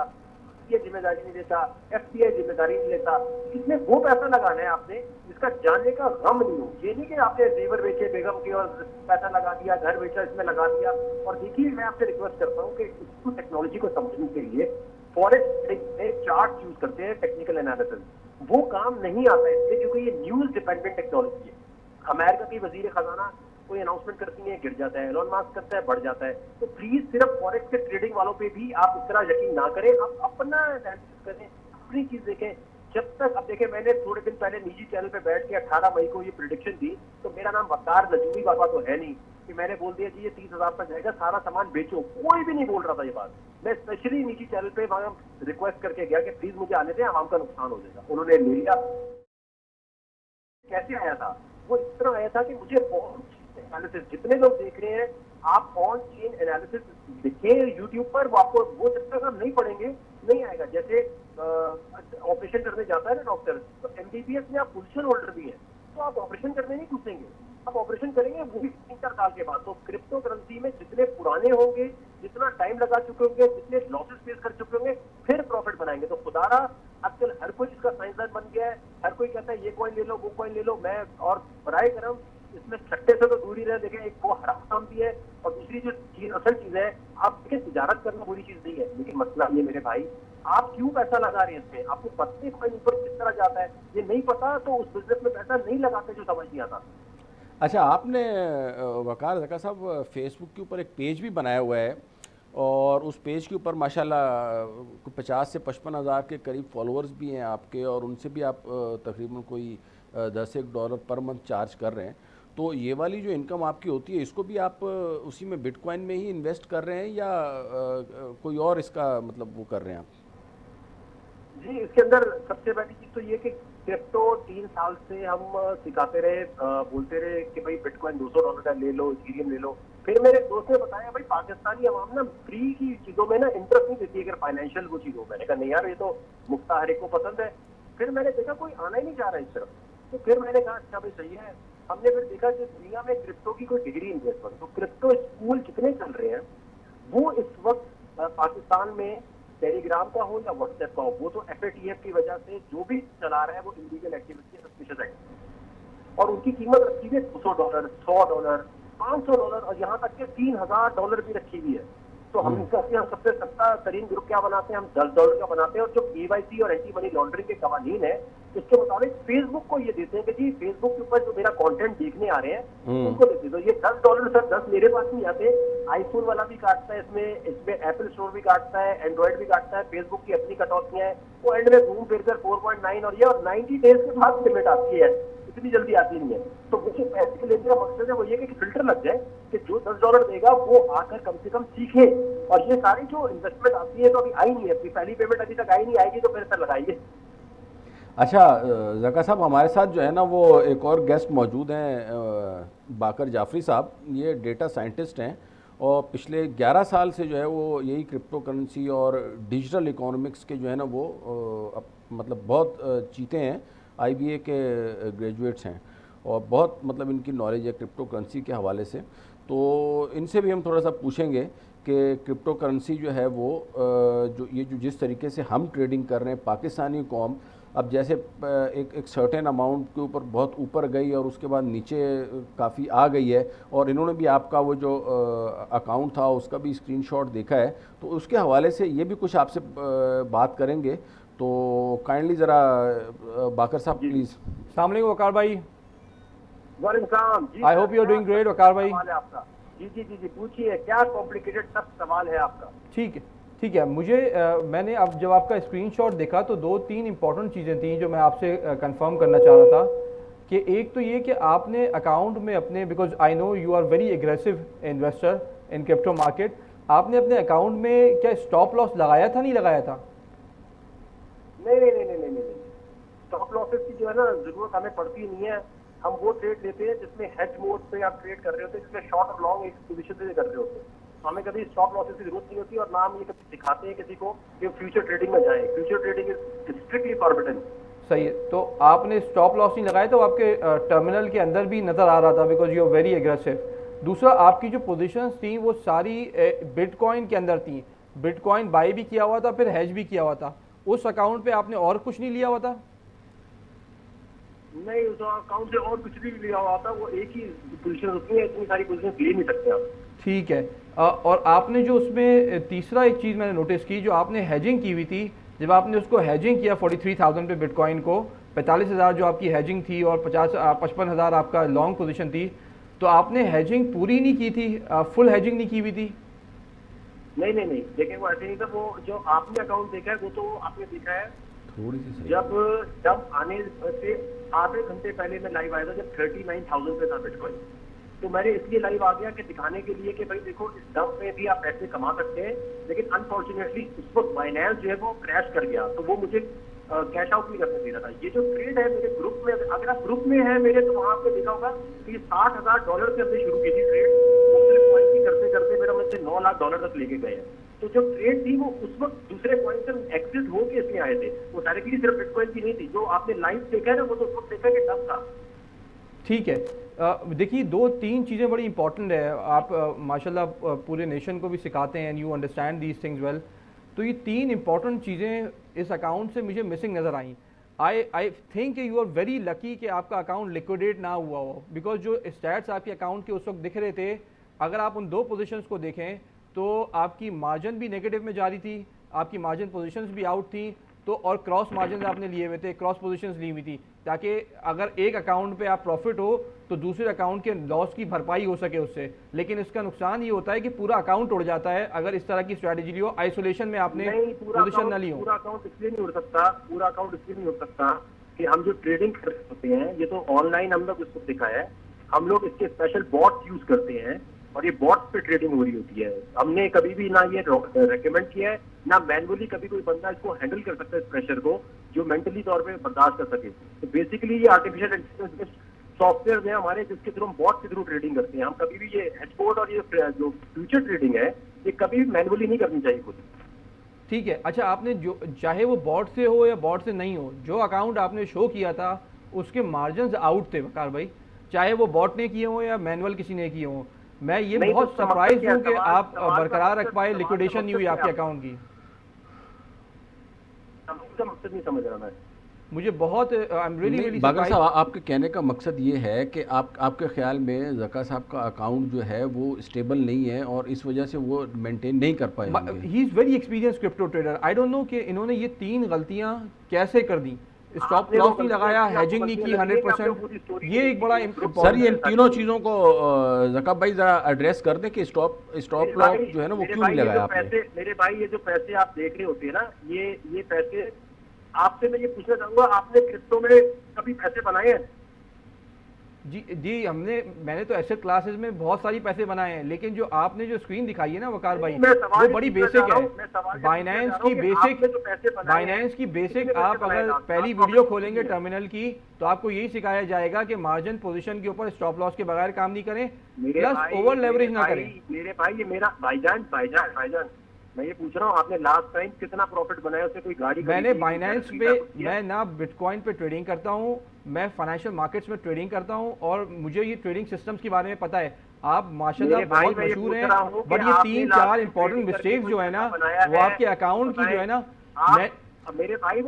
ये जिम्मेदारी नहीं लेता, FBI जिम्मेदारी नहीं लेता। इसमें वो पैसा लगाना है आपने जिसका जाने का गम नहीं हो। ये नहीं कि आपने जेवर बेचे बेगम के और पैसा लगा दिया, घर बेचा इसमें लगा दिया। और देखिए, मैं आपसे रिक्वेस्ट करता हूँ कि इसको टेक्नोलॉजी को समझने के लिए फॉरेस्ट में चार्ट यूज करते हैं, टेक्निकल एनालिसिस, वो काम नहीं आता है इसलिए क्योंकि ये न्यूज डिपेंडेंट टेक्नोलॉजी है। अमेरिका की वजीर खजाना कोई अनाउंसमेंट करती है, गिर जाता है, एलोन मस्क करता है, बढ़ जाता है। तो प्लीज सिर्फ फॉरेक्स के ट्रेडिंग वालों पे भी आप इस तरह यकीन ना करें, आप अपना एनालिसिस करें, अपनी चीज देखें। जब तक, अब देखें, मैंने थोड़े दिन पहले निजी चैनल पे बैठ के 18 मई को ये प्रेडिक्शन दी, तो मेरा नाम वकार नजूमी बाबा तो है नहीं कि मैंने बोल दिया कि ये 30,000 पर जाएगा, सारा सामान बेचो। कोई भी नहीं बोल रहा था ये बात। मैं स्पेशली निजी चैनल पे वहां रिक्वेस्ट करके गया कि प्लीज मुझे आने दें, आवाम का नुकसान हो जाएगा। उन्होंने ले लिया। कैसे आया था वो? इस तरह आया था कि मुझे एनालिसिस, जितने लोग देख रहे हैं, आप ऑन चेन एनालिसिस देखें यूट्यूब पर, वो आपको वो जब तक हम नहीं पढ़ेंगे नहीं आएगा। जैसे ऑपरेशन करने जाता है ना डॉक्टर, तो MBBS में आप पोजीशन होल्डर भी हैं, तो आप ऑपरेशन करने नहीं घुसेंगे, आप ऑपरेशन करेंगे वो भी 3-4 साल के बाद। तो क्रिप्टो करेंसी में जितने पुराने होंगे, जितना टाइम लगा चुके होंगे, जितने लॉसेस फेस कर चुके होंगे, फिर प्रॉफिट बनाएंगे। तो खुदारा आजकल हर कोई इसका साइंसदान बन गया है, हर कोई कहता है ये कॉइन ले लो, वो कॉइन ले लो। मैं और बराए करम इसमें सट्टे से तो दूर ही रहे। देखें, एक वो हराम भी है, और दूसरी जो चीज, असल चीज है, आप देखें, तिजारत करना बुरी चीज नहीं है, लेकिन मसला ये मेरे भाई, आप क्यों पैसा लगा रहे हैं इसमें? आपको पत्ते कॉइन ऊपर किस तरह जाता है ये नहीं पता, तो उस बिजनेस में पैसा नहीं लगाते जो समझ नहीं आता। अच्छा, आपने वकार ज़का साहब फेसबुक के ऊपर एक पेज भी बनाया हुआ है, और उस पेज के ऊपर माशाल्लाह 50 से 55 हज़ार के करीब फॉलोअर्स भी हैं आपके, और उनसे भी आप तकरीबन कोई $10 पर मंथ चार्ज कर रहे हैं। तो ये वाली जो इनकम आपकी होती है इसको भी आप उसी में बिटकॉइन में ही इन्वेस्ट कर रहे हैं या कोई और इसका मतलब वो कर रहे हैं आप? जी, इसके अंदर सबसे पहली चीज तो ये कि क्रिप्टो 3 साल से हम सिखाते रहे, बोलते रहे कि भाई बिटकॉइन $200 का ले लो, इथेरियम ले लो। फिर मेरे दोस्त ने बताया भाई पाकिस्तानी अवाम ना फ्री की चीजों में ना इंटरेस्ट नहीं देती है, अगर फाइनेंशियल वो चीज हो। मैंने कहा नहीं यार, ये तो मुफ्त हर एक को पसंद है। फिर मैंने देखा कोई आना ही नहीं चाह रहा इस तरफ, तो फिर मैंने कहा अच्छा भाई सही है। हमने फिर देखा कि दुनिया में क्रिप्टो की कोई डिग्री इन्वेस्टमेंट, तो क्रिप्टो स्कूल जितने चल रहे हैं वो इस वक्त पाकिस्तान में टेलीग्राम का हो या व्हाट्सएप का हो, वो तो FATF की वजह से जो भी चला रहा है वो इलीगल एक्टिविटी, सस्पिशियस एक्टिविटी, और उनकी कीमत रखी हुई है $200, $100, $500 और यहाँ तक के $3000 भी रखी हुई है। तो हम सबसे सस्ता तरीन ग्रुप क्या बनाते हैं, हम $10 का बनाते हैं, और जो KYC और एंटी मनी लॉन्ड्रिंग के कवानीन है इसके मुताबिक फेसबुक को ये देते हैं कि जी फेसबुक के ऊपर जो मेरा कंटेंट देखने आ रहे हैं उनको देते। तो ये $10 सर 10 मेरे पास नहीं आते, आईफोन वाला भी काटता है, इसमें एप्पल स्टोर भी काटता है, एंड्रॉइड भी काटता है, फेसबुक की अपनी कटौतियां हैं, वो एंड में घूम फिर कर 4.9 और ये और 90 डेज के बाद लिमिट आती है, इतनी जल्दी आती नहीं है। तो मुझे पैसे के लेने का मकसद है वो ये कि फिल्टर लग जाए कि जो $10 देगा वो आकर कम से कम सीखे। और ये सारी जो इन्वेस्टमेंट आती है तो अभी आई नहीं है, अपनी पहली पेमेंट अभी तक आई नहीं, आएगी तो फिर सर लगाएंगे। अच्छा ज़का साहब, हमारे साथ जो है ना वो एक और गेस्ट मौजूद हैं, बाकर जाफरी साहब। ये डेटा साइंटिस्ट हैं और पिछले 11 साल से जो है वो यही क्रिप्टो करेंसी और डिजिटल इकोनॉमिक्स के जो है ना वो मतलब बहुत चीते हैं, IBA के ग्रेजुएट्स हैं और बहुत मतलब इनकी नॉलेज है क्रिप्टो करेंसी के हवाले से। तो इनसे भी हम थोड़ा सा पूछेंगे कि क्रिप्टो करेंसी जो है वो जो जिस तरीके से हम ट्रेडिंग कर रहे हैं, पाकिस्तानी कौम अब जैसे एक सर्टेन अमाउंट के ऊपर बहुत ऊपर गई और उसके बाद नीचे काफ़ी आ गई है, और इन्होंने भी आपका वो जो अकाउंट था उसका भी स्क्रीनशॉट देखा है, तो उसके हवाले से ये भी कुछ आपसे बात करेंगे। तो काइंडली ज़रा बाकर साहब प्लीज़। अस्सलाम वालेकुम वकार भाई। वालेकुम जी। I hope you are doing great Waqar भाई। सवाल है आपका। जी जी जी जी, पूछिए, क्या कॉम्प्लिकेटेड सब सवाल है आपका? ठीक है ठीक है। मुझे मैंने अब जब आपका स्क्रीनशॉट देखा तो 2-3 इंपॉर्टेंट चीज़ें थी जो मैं आपसे कंफर्म करना चाह रहा था कि एक तो ये कि आपने अकाउंट में अपने, because I know you are very aggressive investor in crypto market, आपने अपने अकाउंट में क्या स्टॉप लॉस लगाया था, नहीं लगाया था? नहीं नहीं नहीं नहीं नहीं नहीं, स्टॉप लॉसेस की जो है ना जरूरत हमें पड़ती नहीं है। हम वो ट्रेड लेते हैं जिसमें हेज मोड पे आप ट्रेड कर रहे होते हैं, जिसमें शॉर्ट और लॉन्ग एक पोजीशन से कर रहे होते हैं। तो हमें कभी स्टॉप लॉसेस की जरूरत नहीं होती, और ना हम ये कभी सिखाते हैं किसी को कि फ्यूचर ट्रेडिंग में जाए। Future trading is strictly forbidden. सही है। तो आपने स्टॉप लॉस नहीं लगाया तो आपके टर्मिनल के अंदर भी नज़र आ रहा था, because you are very aggressive. दूसरा, आपकी जो पोजीशंस थी वो सारी बिटकॉइन के अंदर थी, बिटकॉइन बाई भी किया हुआ था, फिर हेज भी किया हुआ था। उस अकाउंट पे आपने और कुछ नहीं लिया हुआ था? नहीं, उस अकाउंट से और कुछ भी लिया हुआ था, वो एक ही पोजीशन होती है, इतनी सारी पोजीशन ले नहीं सकते आप। ठीक है। और आपने जो उसमें तीसरा एक चीज़ मैंने नोटिस की, जो आपने हैजिंग की हुई थी, जब आपने उसको हैजिंग किया 43,000 पे बिटकॉइन को, 45,000 जो आपकी हैजिंग थी और 55,000 आपका लॉन्ग पोजीशन थी, तो आपने हैजिंग पूरी नहीं की थी, फुल हैजिंग नहीं की हुई थी? नहीं नहीं नहीं, देखिए वो ऐसे नहीं था। वो जो आपने अकाउंट देखा है वो तो आपने देखा है थोड़ी सी सही। जब आने से आधे घंटे पहले मैं लाइव आया था, जब 39,000 पे था बिटकॉइन। तो मैंने इसलिए लाइव आ गया कि दिखाने के लिए कि भाई देखो, इस डंप में भी आप पैसे कमा सकते हैं, लेकिन अनफॉर्चुनेटली उस वक्त फाइनेंस जो है वो क्रैश कर गया, तो वो मुझे कैश आउट नहीं करने दे रहा था। ये जो ट्रेड है मेरे ग्रुप में, अगर आप ग्रुप में है मेरे, तो वहां आपने देखा होगा कि ये $60,000 से हमने शुरू की थी ट्रेड, मुख्तलिफ पॉइंट की करते करते मेरा मुझसे $9 लाख तक लेके गए हैं। तो जो ट्रेड थी वो उस वक्त दूसरे पॉइंट से एग्जिट होके इसमें आए थे, वो डायरेक्टली सिर्फ बिटकॉइन की नहीं थी। जो आपने लाइव देखा है ना, वो तो उस वक्त देखा कि डब था। ठीक है। देखिए 2-3 चीज़ें बड़ी इंपॉर्टेंट है। आप माशाल्लाह पूरे नेशन को भी सिखाते हैं, and you understand these things well. तो ये 3 इंपॉर्टेंट चीज़ें इस अकाउंट से मुझे मिसिंग नज़र आई। I think you are very lucky कि आपका अकाउंट लिक्विडेट ना हुआ हो, बिकॉज जो स्टैट्स आपके अकाउंट के उस वक्त दिख रहे थे, अगर आप उन 2 पोजीशंस को देखें तो आपकी मार्जिन भी नेगेटिव में जा रही थी, आपकी मार्जिन पोजीशंस भी आउट थी, तो और क्रॉस मार्जिन आपने लिए हुए थे, क्रॉस पोजीशंस ली हुई थी, ताकि अगर एक अकाउंट पे आप प्रॉफिट हो तो दूसरे अकाउंट के लॉस की भरपाई हो सके उससे। लेकिन इसका नुकसान ये होता है कि पूरा अकाउंट उड़ जाता है अगर इस तरह की स्ट्रैटेजी ली हो, आइसोलेशन में आपने पोजीशन ना ली हो। पूरा अकाउंट इसलिए नहीं उड़ सकता, कि हम जो ट्रेडिंग कर सकते हैं, ये तो ऑनलाइन हम लोग इसको दिखा है हम लोग इसके स्पेशल बॉट्स यूज करते हैं और ये बॉट्स पे ट्रेडिंग हो रही होती है। हमने कभी भी ना ये रेकमेंड किया है, ना मैनुअली कभी कोई बंदा इसको हैंडल कर सकता है इस प्रेशर को, जो मेंटली तौर पे बर्दाश्त कर सके। तो बेसिकली ये आर्टिफिशियल इंटेलिजेंस सॉफ्टवेयर है हमारे, जिसके थ्रू हम बॉट के थ्रू ट्रेडिंग करते हैं। हम कभी भी ये हेजबोर्ड और ये जो फ्यूचर ट्रेडिंग है, ये कभी भी मैनुअली नहीं करनी चाहिए खुद। ठीक है। अच्छा, आपने जो चाहे वो बॉट से हो या बॉट से नहीं हो, जो अकाउंट आपने शो किया था उसके मार्जिन आउट थे वकार भाई, चाहे वो बॉट ने किए हो या मैनुअल किसी ने किए हो। मैं ये नहीं, बहुत तो सरप्राइज हूँ कि सवाल- आप सवाल का बरकरार रख मकसद- पाए, सवाल का लिक्विडेशन नहीं हुई मकसद आपके क्या? अकाउंट की। इसका मकसद नहीं समझ रहा मैं। मुझे बहुत आई एम रियली रियली बागर साहब, आपके कहने का मकसद ये है कि आपके ख्याल में ज़का साहब का अकाउंट जो है वो स्टेबल नहीं है और इस वजह से वो मेंटेन नहीं कर पाए होंगे। He is very experience crypto trader. I don't no कि इन्होंने ये 3 गलतियां कैसे कर दी। स्टॉप आपने लॉस वो नहीं गलतियां लगाया, की, हेजिंग आपको नहीं की गलतियां लगी, आपने 100%। पूरी story ये एक बड़ा की। सर, ये इन इम्पोर्टेंट तीनों चीज़ों को ज़का भाई ज़रा एड्रेस कर दें कि स्टॉप मेरे लॉस भाई- जो है ना वो मेरे क्यों भाई नहीं ये लगाया जो आपने। पैसे, मेरे भाई ये जो पैसे आप देख रहे होते हैं ना, ये पैसे आपसे मैं ये पूछना चाहूंगा, आपने क्रिप्टो में कभी पैसे बनाए हैं? जी जी, मैंने तो एसेट क्लासेस में बहुत सारी पैसे बनाए हैं, लेकिन जो आपने जो स्क्रीन दिखाई है ना वकार भाई, मैं सवाल वो ये बड़ी पूछना बेसिक चाह रहा है। हूं, मैं सवाल ये बाइनेंस पूछना चाह की रहा हूं कि बेसिक आपने जो पैसे बनाए हैं, बाइनेंस की बेसिक कितने पैसे आप बनाए अगर हैं? पहली आपको वीडियो अगर खोलेंगे है। टर्मिनल की तो आपको यही सिखाया जाएगा कि मार्जिन पोजीशन के ऊपर स्टॉप लॉस के बगैर काम नहीं करें, मेरे प्लस भाई- ओवर लेवरेज मेरे ना भाई- करें। मेरे भाई, ये मेरा भाईजान मैं ये पूछ रहा हूँ, आपने लास्ट टाइम कितना प्रॉफिट बनाया, उससे कोई गाड़ी मैंने खरीदी, बाइनेंस कोई पे, खरीदा, कुछ किया? मैं ना बिटकॉइन पे ट्रेडिंग करता हूँ, मैं फाइनेंशियल मार्केट्स में ट्रेडिंग करता हूँ और मुझे ये ट्रेडिंग सिस्टम्स के बारे में पता है। आप माशाल्लाह मेरे भाई, बहुत मैं ये मशहूर पूछ हैं, रहा हूँ कि बट ये आपने 3-4 लास्ट इंपॉर्टेंट ट्रेडिंग करके मिस्टेक्स कोई जो है ना, पैसा बनाया वो है, आपके अकाउंट की जो है ना, मैं अब मेरे भाई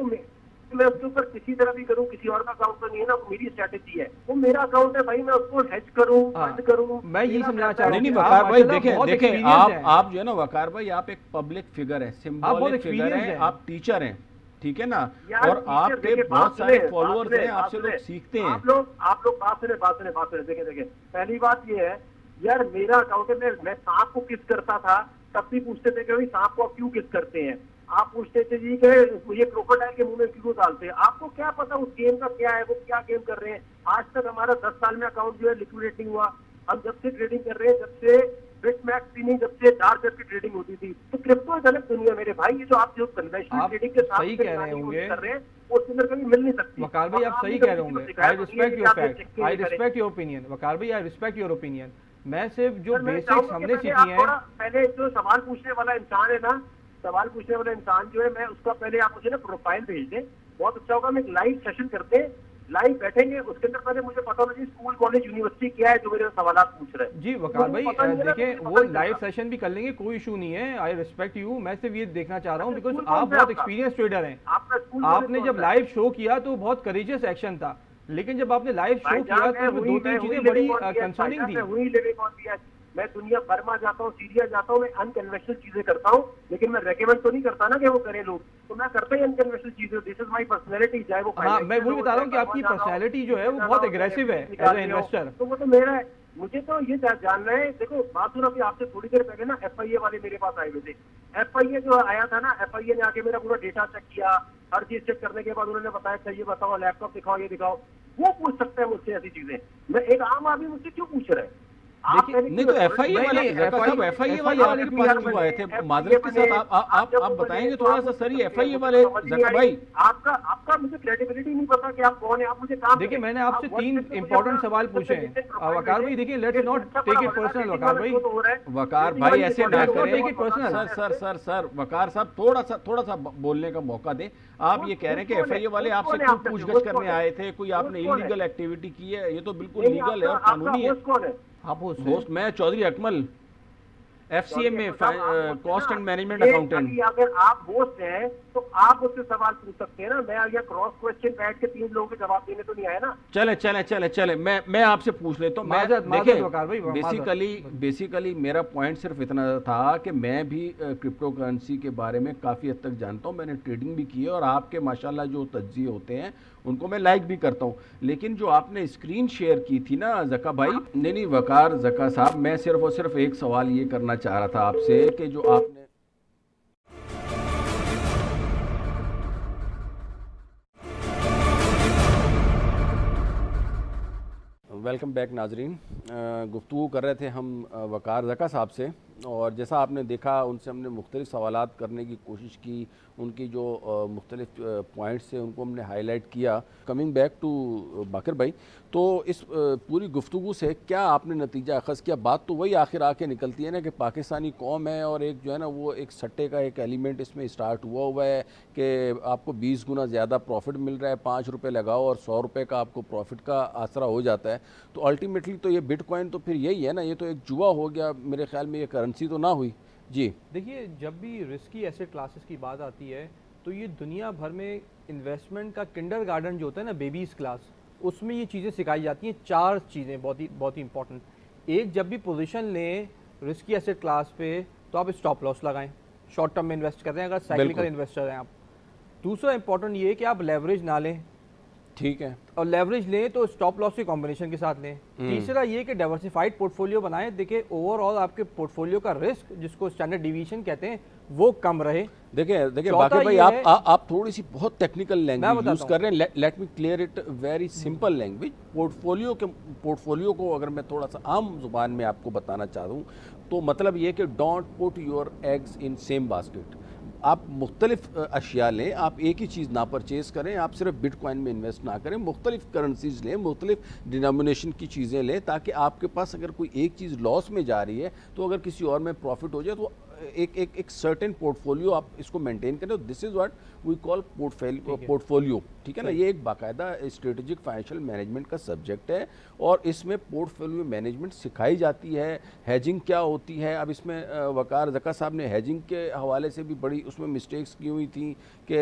मैं उसके ऊपर किसी तरह भी करूं, किसी और का अकाउंट तो नहीं है ना, वो मेरी स्ट्रेटेजी है, वो मेरा अकाउंट है भाई, मैं उसको हेज करूं, हाँ, बंद करूं। मैं यही मेरा समझाना पैसा चाह रहा है। नहीं हूँ नहीं आप वकार भाई, माशाल्लाह देखें बहुत देखें experienced हैं। आप जो है ना वकार भाई, आप एक पब्लिक फिगर है, सिंबॉलिक फिगर experienced है, हैं। आप टीचर हैं, ठीक है ना, यार, और टीचर, आपके देखिए, बहुत बात सारे सुने, फॉलोअर्स बात हैं, सुने, आपसे बात लोग सुने। सीखते हैं। आप लोग बात सुने, देखे पहली बात ये है यार, मेरा अकाउंट है, मैं सांप को किस करता था तब भी पूछते थे कि भाई सांप को आप क्यों किस करते हैं, आप पूछते थे जी कि ये क्रोकोडाइल के मुंह में क्यों डालते हैं, आपको क्या पता उस गेम का क्या है, वो क्या गेम कर रहे हैं। आज तक हमारा 10 साल में अकाउंट जो है लिक्विडेट नहीं हुआ। हम जब से ट्रेडिंग कर रहे हैं, जब से बिटमैक्स थी नहीं, जब से डार्क वेब की ट्रेडिंग होती थी, तो क्रिप्टो एक अलग दुनिया मेरे भाई। ये जो आप जो कन्वेंशनल आप ट्रेडिंग के साथ सही कह रहे होंगे। कर रहे हैं, वो उसके अंदर कभी मिल नहीं सकती। वकार भाई, और आप सही आपने कह रहे कभी होंगे। किसी को आई सिखाया रिस्पेक्ट नहीं योर है कि आप फैक्ट, ये check आई नहीं करें। रिस्पेक्ट योर ओपिनियन वकार भाई, आई रिस्पेक्ट योर ओपिनियन। मैं सिर्फ जो सर, मैं बेसिक्स चाहूंगा कि हमने पहले सीखी आप थोड़ा हैं, पहले जो सवाल पूछने वाला इंसान है ना, सवाल पूछने वाला इंसान जो है, मैं उसका पहले आप मुझे ना प्रोफाइल भेज दें, बहुत अच्छा होगा। हम एक लाइव सेशन करते हैं, लाइव बैठेंगे, उसके अंदर पहले मुझे पता होना चाहिए स्कूल कॉलेज यूनिवर्सिटी क्या है जो मेरे सवाल पूछ रहे हैं। जी वकार भाई, मुझे पता नहीं है ना, देखें मुझे वो पता नहीं लाइव चलता। सेशन भी कर लेंगे, कोई इशू नहीं है। I respect you. मैं सिर्फ ये देखना चाह रहा हूँ अच्छा, बिकॉज स्कूल आप कौन सा बहुत आपका? एक्सपीरियंस ट्रेडर हैं। आपका स्कूल कॉलेज आपने कौन जब सा? लाइव शो किया तो बहुत करेजियस एक्शन था, लेकिन जब आपने लाइव शो भाईजान, किया मैं तो हुई- 2-3 मैं चीजें हुई बड़ी living on the edge, concerning भाईजान, मैं थी। हुई living on the edge। मैं दुनिया बर्मा जाता हूँ, सीरिया जाता हूँ, मैं अनकन्वेंशनल चीजें करता हूँ, लेकिन मैं रेकमेंड तो नहीं करता ना कि वो करें लोग, तो मैं करता ही अनकन्वेंशनल चीजें। दिस इज माय पर्सनैलिटी, चाहे वो हाँ, मैं वही बता रहा हूँ कि आपकी पर्सनैलिटी जो है वो बहुत एग्रेसिव है एज ए इन्वेस्टर। तो वो तो मेरा है। मुझे तो ये जानना है, देखो बात सुनो, अभी आपसे थोड़ी देर पहले ना FIA वाले मेरे पास आए हुए थे। FIA जो आया था ना, FIA ने आके मेरा पूरा डेटा चेक किया, हर चीज चेक करने के बाद उन्होंने बताया अच्छा ये बताओ, लैपटॉप दिखाओ, ये दिखाओ। वो पूछ सकते हैं मुझसे ऐसी चीजें, मैं एक आम आदमी मुझसे क्यों पूछ रहे हैं? आप देखिए, नहीं तो FIA वाले ज़का साहब, FIA वाले आपके पास क्यों आए थे? माजरत के साथ आप बताएंगे थोड़ा सा सर, ये FIA वाले ज़का भाई, आपका मुझे क्रेडिबिलिटी नहीं पता कि आप कौन है, आप मुझे काम देखिए, मैंने आपसे 3 इंपॉर्टेंट सवाल पूछे हैं वकार भाई। देखिए, let's not take it personal Waqar भाई। वकार भाई ऐसे ना Let's not करें। take it personal. सर वकार साहब, थोड़ा सा बोलने का मौका दें। आप ये कह रहे हैं कि FIA वाले आपसे क्यों पूछगछ करने आए थे, कोई आपने इलीगल एक्टिविटी की है? ये तो बिल्कुल लीगल है और कानूनी है। कौन है? आप होस्ट होस्ट मैं चौधरी अकमल, FCM में कॉस्ट एंड मैनेजमेंट ये अकाउंटेंट। अभी अगर आप होस्ट हैं तो आप मुझसे सवाल पूछ सकते हैं ना, मैं यहाँ क्रॉस क्वेश्चन बैठ के 3 लोगों के जवाब देने तो नहीं आया ना। चले मैं आपसे पूछ लेता हूँ। माजरत वकार भाई, बेसिकली मेरा पॉइंट सिर्फ इतना था कि मैं भी क्रिप्टो करेंसी के बारे में काफ़ी हद तक जानता हूँ, मैंने ट्रेडिंग भी की है और आपके माशाल्लाह जो तज्जिए होते हैं उनको मैं लाइक भी करता हूँ। लेकिन जो आपने स्क्रीन शेयर की थी ना ज़का भाई, नहीं वकार ज़का साहब, मैं सिर्फ और सिर्फ एक सवाल ये करना चाह रहा था आपसे कि जो आपने वेलकम बैक नाजरीन। गुफ्तगू कर रहे थे हम वकार ज़का साहब से, और जैसा आपने देखा उनसे हमने मुख्तलिफ सवालात करने की कोशिश की, उनकी जो मुख्तलिफ पॉइंट्स थे उनको हमने हाईलाइट किया। कमिंग बैक टू बाकर भाई, तो इस पूरी गुफ्तगू से क्या आपने नतीजा अखज़ किया? बात तो वही आखिर आके निकलती है ना कि पाकिस्तानी कौम है और एक जो है ना वो एक सट्टे का एक एलिमेंट इसमें स्टार्ट हुआ है कि आपको 20 गुना ज़्यादा प्रॉफिट मिल रहा है, 5 रुपये लगाओ और 100 रुपये का आपको प्रॉफिट का आसरा हो जाता है। तो अल्टीमेटली तो ये बिटकॉइन तो फिर यही है ना, ये तो एक जुआ हो गया मेरे ख्याल में, ये करेंसी तो ना हुई। जी देखिए, जब भी रिस्की एसेट क्लासेस की बात आती है तो ये दुनिया भर में इन्वेस्टमेंट का किंडरगार्टन जो होता है ना, बेबीज़ क्लास, उसमें ये चीज़ें सिखाई जाती हैं। 4 चीज़ें बहुत ही इंपॉर्टेंट। एक, जब भी पोजीशन लें रिस्की एसेट क्लास पे तो आप स्टॉप लॉस लगाएं, शॉर्ट टर्म में इन्वेस्ट कर रहे हैं अगर साइक्लिकल इन्वेस्टर हैं आप। दूसरा इंपॉर्टेंट ये है कि आप लेवरेज ना लें, ठीक है, और लेवरेज लें तो स्टॉप लॉस के कॉम्बिनेशन के साथ लें। तीसरा ये कि डाइवर्सिफाइड पोर्टफोलियो बनाएं। देखिए, ओवरऑल आपके पोर्टफोलियो का रिस्क, जिसको स्टैंडर्ड डिवीजन कहते हैं, वो कम रहे। देखिए चौथा बाकी भाई ये है, आप थोड़ी सी बहुत टेक्निकल लैंग्वेज यूज़ कर रहे हैं। Let me clear it very simple language. Portfolio को अगर मैं थोड़ा सा आम जुबान में आपको बताना चाहता हूँ तो मतलब ये कि don't put your eggs in same basket. आप मुख्तलिफ अशिया लें, आप एक ही चीज़ ना परचेज़ करें, आप सिर्फ बिटकॉइन में इन्वेस्ट ना करें, मुख्तलिफ करेंसीज लें, मुख्तलिफ डिनोमिनेशन की चीज़ें लें, ताकि आपके पास अगर कोई एक चीज़ लॉस में जा रही है तो अगर किसी और में प्रॉफिट हो जाए तो एक सर्टेन पोर्टफोलियो आप इसको मेंटेन करें। This is what we call portfolio, ठीक है ना। ये एक बाकायदा स्ट्रेटेजिक फाइनेंशियल मैनेजमेंट का सब्जेक्ट है और इसमें पोर्टफोलियो मैनेजमेंट सिखाई जाती है। हैजिंग क्या होती है, अब इसमें वकार ज़का साहब ने हैजिंग के हवाले से भी बड़ी उसमें मिस्टेक्स की हुई थी कि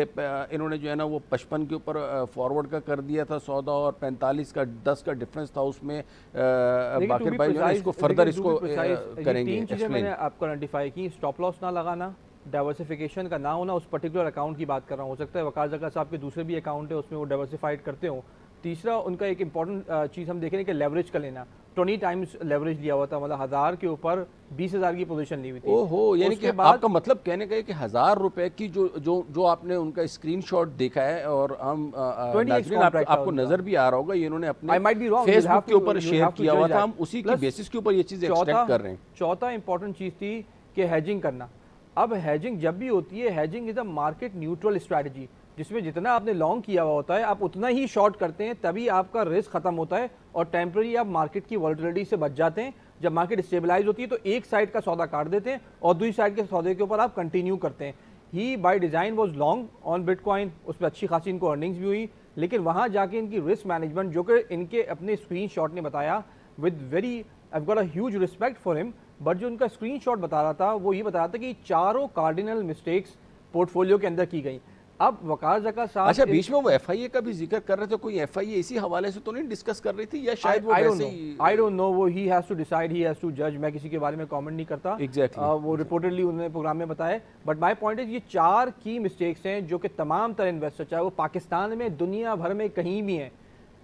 इन्होंने जो है ना वो 55 के ऊपर फॉरवर्ड का कर दिया था सौदा और 45 का 10 का डिफरेंस था उसमें। बाकिर भाई जो है इसको फर्दर इसको करेंगे। तीन चीज़ें मैंने आपको आइडेंटिफाई की। स्टॉप लॉस ना लगाना, डाइवर्सिफिकेशन का ना होना, उस पर्टिकुलर अकाउंट की बात कर रहा हूँ, हो सकता है वकार ज़का साहब के दूसरे भी अकाउंट है उसमें वो डाइवर्सिफाइड करते हो। तीसरा, उनका एक इंपॉर्टेंट चीज़ हम देख रहे हैं कि लेवरेज का लेना। 20 टाइम्स लेवरेज लिया हुआ था, मतलब 1000 के ऊपर 20,000 की पोजीशन ली हुई थी। ओहो, यानी कि आपका मतलब कहने का है कि 1000 रुपए की जो आपने उनका स्क्रीनशॉट देखा है और हम नाज़रीन आपको नजर भी आ रहा होगा, ये इन्होंने अपने फेसबुक के ऊपर शेयर किया हुआ था, हम उसी की बेसिस के ऊपर ये चीज़ एक्सट्रैक्ट कर रहे हैं। चौथा इंपॉर्टेंट चीज़ थी कि हैजिंग करना। अब हैजिंग जब भी होती है, hedging is a market neutral strategy, जिसमें जितना आपने लॉन्ग किया हुआ होता है आप उतना ही शॉर्ट करते हैं, तभी आपका रिस्क खत्म होता है और टेम्पररी आप मार्केट की वॉलेटिलिटी से बच जाते हैं। जब मार्केट स्टेबलाइज होती है तो एक साइड का सौदा काट देते हैं और दूसरी साइड के सौदे के ऊपर आप कंटिन्यू करते हैं। He by design was long on bitcoin, उस पर अच्छी खासी इनको अर्निंग्स भी हुई, लेकिन वहां जाके इनकी रिस्क मैनेजमेंट, जो कि इनके अपने स्क्रीनशॉट ने बताया, with very I got a huge respect for him, but जो उनका स्क्रीनशॉट बता रहा था वो ये बता रहा था कि चारों कार्डिनल मिस्टेक्स पोर्टफोलियो के अंदर की गई। अब वकार ज़का साहब, अच्छा, बीच में वो एफआईए का भी जिक्र कर रहे थे, कोई एफआईए इसी हवाले से तो नहीं डिस्कस कर रही थी, या शायद वो वैसे ही? आई डोंट नो, वो he has to decide, he has to जज। मैं किसी के बारे में कमेंट नहीं करता। वो रिपोर्टेडली उन्होंने प्रोग्राम में बताया, बट माय पॉइंट इज ये 4 की मिस्टेक्स हैं जो कि तमाम तरह इन्वेस्टर, चाहे वो पाकिस्तान में, दुनिया भर में कहीं भी हैं,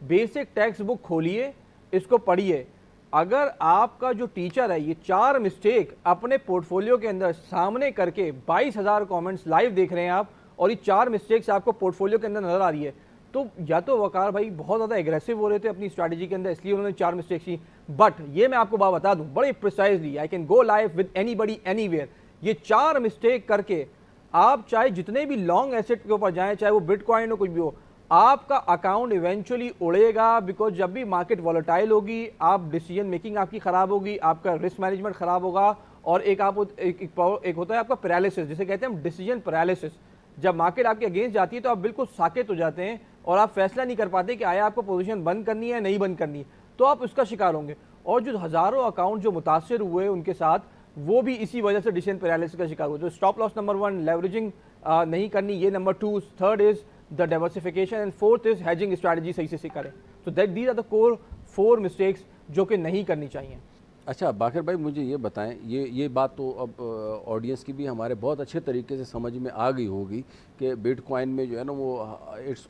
बेसिक टेक्स्ट बुक खोलिए, इसको पढ़िए। अगर आपका जो टीचर है ये 4 मिस्टेक अपने पोर्टफोलियो के अंदर सामने करके 22,000 कमेंट्स लाइव देख रहे हैं आप, और ये 4 मिस्टेक्स आपको पोर्टफोलियो के अंदर नजर आ रही है, तो या तो वकार भाई बहुत ज़्यादा एग्रेसिव हो रहे थे अपनी स्ट्रैटेजी के अंदर, इसलिए उन्होंने 4 मिस्टेक्स की। बट ये मैं आपको बात बता दूं बड़े precisely, I can go live with anybody anywhere, ये 4 मिस्टेक करके आप चाहे जितने भी लॉन्ग एसेट के ऊपर जाएं, चाहे वो बिटकॉइन हो, कुछ भी हो, आपका अकाउंट इवेंचुअली उड़ेगा। बिकॉज जब भी मार्केट वॉलेटाइल होगी, आप डिसीजन मेकिंग आपकी खराब होगी, आपका रिस्क मैनेजमेंट खराब होगा, और एक होता है आपका पैरालिसिस, जिसे कहते हैं हम डिसीजन पैरालिसिस। जब मार्केट आपके अगेंस्ट जाती है तो आप बिल्कुल साकेत हो जाते हैं और आप फैसला नहीं कर पाते कि आया आपको पोजीशन बंद करनी है नहीं बंद करनी, तो आप उसका शिकार होंगे। और जो हज़ारों अकाउंट जो मुतासर हुए उनके साथ, वो भी इसी वजह से डिसीजन पैरालिसिस का शिकार हुए। जो स्टॉप लॉस नंबर 1, लेवरेजिंग नहीं करनी, ये number 2, third is the diversification, and fourth is hedging strategy सही से करें। So that these are the core 4 mistakes जो कि नहीं करनी चाहिए। अच्छा बाकिर भाई, मुझे ये बताएं, ये बात तो अब ऑडियंस की भी हमारे बहुत अच्छे तरीके से समझ में आ गई होगी कि बिटकॉइन में जो है ना वो इट्स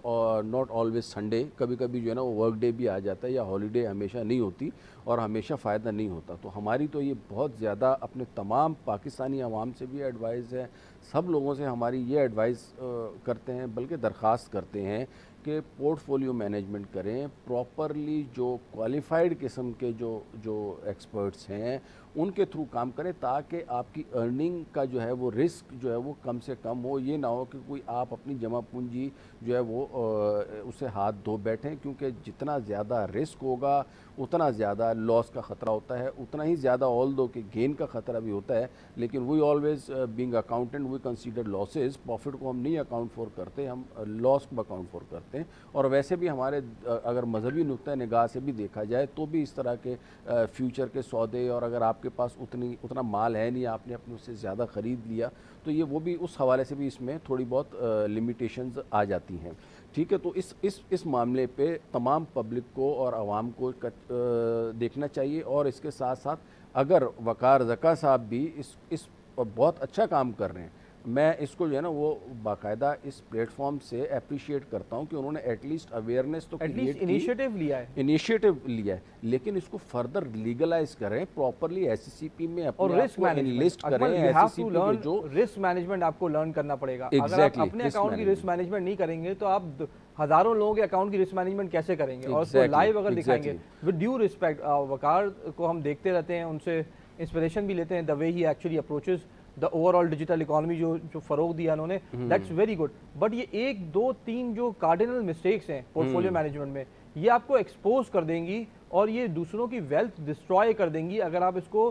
नॉट ऑलवेज संडे, कभी कभी जो है ना वो वर्क डे भी आ जाता है, या हॉलीडे हमेशा नहीं होती और हमेशा फ़ायदा नहीं होता। तो हमारी तो ये बहुत ज़्यादा अपने तमाम पाकिस्तानी अवाम से भी एडवाइस है, सब लोगों से हमारी ये एडवाइस करते हैं, बल्कि दरख्वास्त करते हैं के पोर्टफोलियो मैनेजमेंट करें प्रॉपरली, जो क्वालिफाइड किस्म के जो एक्सपर्ट्स हैं उनके थ्रू काम करें, ताकि आपकी अर्निंग का जो है वो रिस्क जो है वो कम से कम हो। ये ना हो कि कोई आप अपनी जमा पूंजी जो है वो उसे हाथ धो बैठें, क्योंकि जितना ज़्यादा रिस्क होगा उतना ज़्यादा लॉस का ख़तरा होता है, उतना ही ज़्यादा ऑल दो कि गेन का ख़तरा भी होता है। लेकिन we always being accountant we consider losses, profit को हम नहीं अकाउंट फॉर करते, हम लॉस को अकाउंट फॉर करते हैं। और वैसे भी हमारे अगर मजहबी नुक्ता निगाह से भी देखा जाए तो भी इस तरह के फ्यूचर के सौदे, और अगर आपके पास उतना माल है नहीं, आपने अपने उससे ज़्यादा ख़रीद लिया, तो ये वो भी उस हवाले से भी इसमें थोड़ी बहुत लिमिटेशंस आ जाती हैं। ठीक है, तो इस मामले पे तमाम पब्लिक को और आवाम को देखना चाहिए। और इसके साथ साथ अगर वकार ज़का साहब भी इस बहुत अच्छा काम कर रहे हैं, मैं इसको जो है ना वो बाकायदा इस प्लेटफॉर्म से अप्रिशिएट करता हूं कि उन्होंने एटलीस्ट अवेयरनेस तो एटलीस्ट इनिशिएटिव लिया है, लेकिन इसको फर्दर लीगलाइज करें प्रॉपरली, एससीपी में और अपने रिस्क आप को इनलिस्ट करें। एससीपी के जो रिस्क मैनेजमेंट आपको लर्न करना पड़ेगा। अगर आप Exactly, अपने risk अकाउंट की रिस्क मैनेजमेंट नहीं करेंगे तो आप हजारों लोगों के अकाउंट की रिस्क मैनेजमेंट कैसे करेंगे? और उसको लाइव अगर दिखाएंगे विद ड्यू रिस्पेक्ट, वकार को हम देखते रहते हैं, उनसे इंस्पिरेशन भी लेते हैं, the way he actually approaches the overall digital economy जो फरोग दिया उन्होंने, दैट्स वेरी गुड। बट ये 1 2 3 जो कार्डिनल मिस्टेक्स हैं पोर्टफोलियो मैनेजमेंट में, ये आपको एक्सपोज कर देंगी और ये दूसरों की वेल्थ डिस्ट्रॉय कर देंगी अगर आप इसको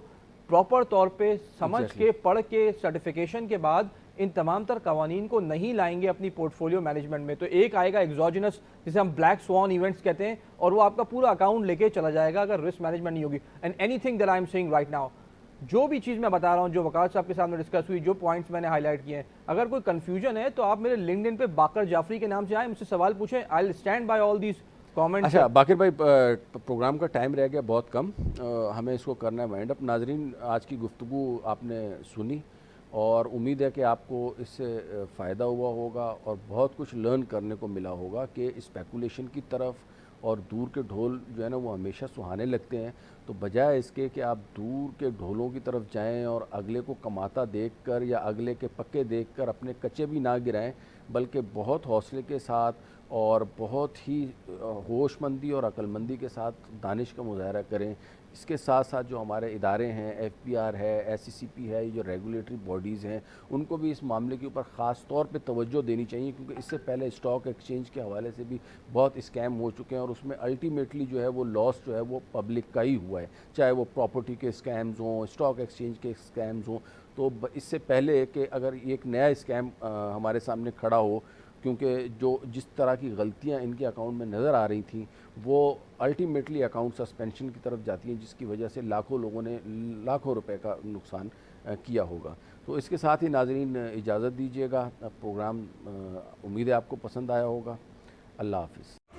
प्रॉपर तौर पे समझ के, पढ़ के, सर्टिफिकेशन के बाद इन तमाम तर कवानीन को नहीं लाएंगे अपनी पोर्टफोलियो मैनेजमेंट में। तो एक आएगा एग्जोजिनस, जिसे हम ब्लैक स्वान इवेंट्स कहते हैं, और वो आपका पूरा अकाउंट लेके चला जाएगा अगर रिस्क मैनेजमेंट नहीं होगी। And anything that I am saying right now, जो भी चीज़ मैं बता रहा हूँ, जो वकार साहब के सामने डिस्कस हुई, जो पॉइंट्स मैंने हाईलाइट किए हैं, अगर कोई कंफ्यूजन है तो आप मेरे लिंक्डइन पे बाकर जाफरी के नाम से आए, मुझसे सवाल पूछें, I will stand by all these comments. अच्छा बाकिर भाई, प्रोग्राम का टाइम रह गया बहुत कम, हमें इसको करना है वाइंड अप। नाजरीन, आज की गुफ्तगू आपने सुनी और उम्मीद है कि आपको इससे फ़ायदा हुआ होगा और बहुत कुछ लर्न करने को मिला होगा कि स्पेकुलेशन की तरफ और दूर के ढोल जो है ना वो हमेशा सुहाने लगते हैं। तो बजाय इसके कि आप दूर के ढोलों की तरफ जाएं और अगले को कमाता देखकर या अगले के पक्के देखकर अपने कच्चे भी ना गिराएं, बल्कि बहुत हौसले के साथ और बहुत ही होशमंदी और अक्लमंदी के साथ दानिश का मुजाहरा करें। इसके साथ साथ जो हमारे इदारे हैं, एफपीआर है, एससीसीपी है, ये जो रेगुलेटरी बॉडीज़ हैं, उनको भी इस मामले के ऊपर ख़ास तौर पे तवज्जो देनी चाहिए, क्योंकि इससे पहले स्टॉक एक्सचेंज के हवाले से भी बहुत स्कैम हो चुके हैं और उसमें अल्टीमेटली जो है वो लॉस जो है वो पब्लिक का ही हुआ है, चाहे वो प्रॉपर्टी के स्कैम्स हों, स्टॉक एक्सचेंज के स्कैम्स हों। तो इससे पहले कि अगर एक नया स्कैम हमारे सामने खड़ा हो, क्योंकि जो जिस तरह की गलतियां इनके अकाउंट में नज़र आ रही थी वो अल्टीमेटली अकाउंट सस्पेंशन की तरफ जाती हैं, जिसकी वजह से लाखों लोगों ने लाखों रुपए का नुकसान किया होगा। तो इसके साथ ही नाज़रीन इजाज़त दीजिएगा। प्रोग्राम उम्मीद है आपको पसंद आया होगा। अल्लाह हाफ़िज़।